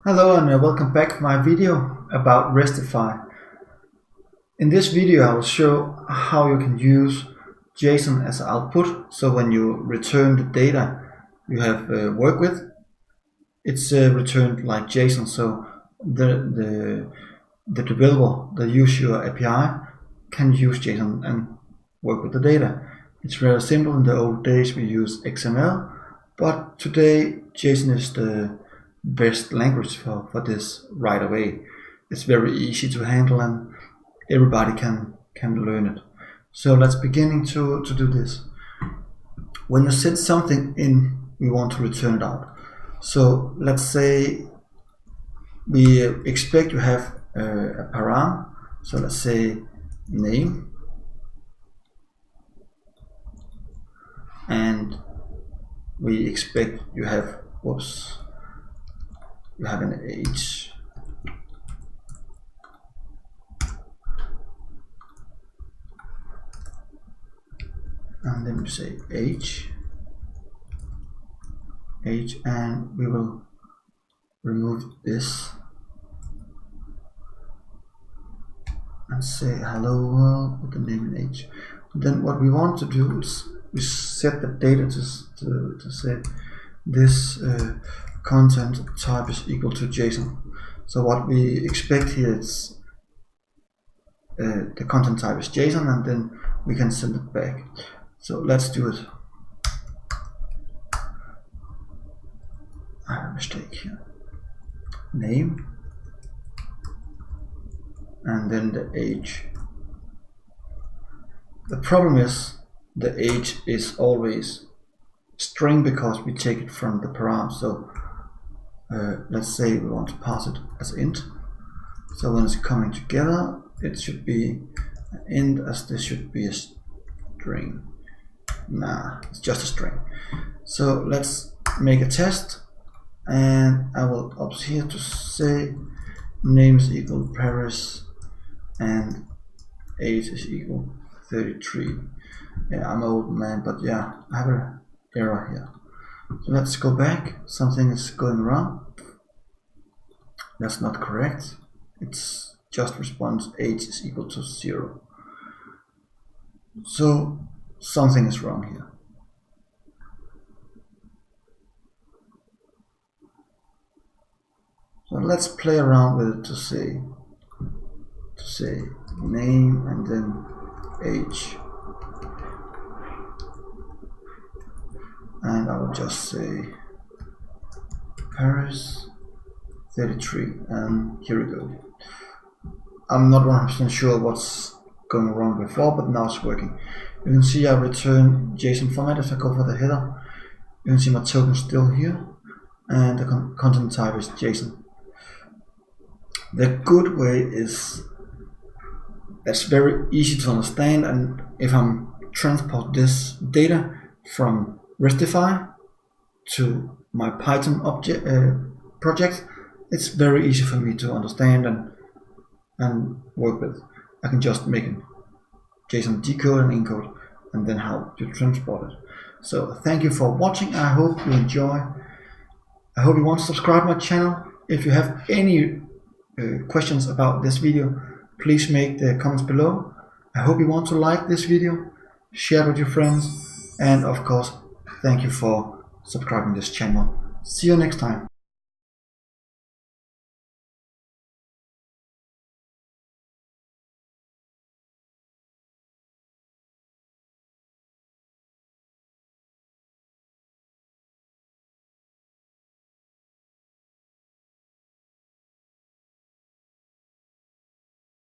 Hello and welcome back to my video about restify. In this video I will show how you can use JSON as output, so when you return the data you have worked with, it's returned like JSON, so the developer that use your API can use JSON and work with the data. It's very simple. In the old days we used XML, but today JSON is the best language for this right away. It's very easy to handle and everybody can learn it. So let's begin to do this. When you set something in, we want to return it out. So let's say we expect you have a param. So let's say name, and we expect you have you have an age, and then we say age, and we will remove this and say hello world with the name and age. Then what we want to do is we set the data to say this content type is equal to JSON. So what we expect here is the content type is JSON, and then we can send it back. So let's do it. I have a mistake here. Name, and then the age. The problem is the age is always string because we take it from the param. So let's say we want to pass it as int. So when it's coming together, it should be an int, as this should be a string. Nah, it's just a string. So let's make a test, and I will up here to say name is equal Paris and age is equal 33. Yeah, I'm an old man, but yeah, I have an error here. So let's go back. Something is going wrong. That's not correct. It's just response age is equal to 0. So something is wrong here. So let's play around with it to say name and then age. And I will just say Paris 33, and here we go. I'm not 100% sure what's going wrong before, but now it's working. You can see I return JSON format. If I go for the header, you can see my token still here, and the content type is JSON. The good way is that's very easy to understand, and if I'm transport this data from restify to my Python object project, it's very easy for me to understand and work with. I can just make a JSON decode and encode, and then how to transport it. So thank you for watching. I hope you enjoy. I hope you want to subscribe my channel. If you have any questions about this video, please make the comments below. I hope you want to like this video, share it with your friends, and of course thank you for subscribing this channel. See you next time.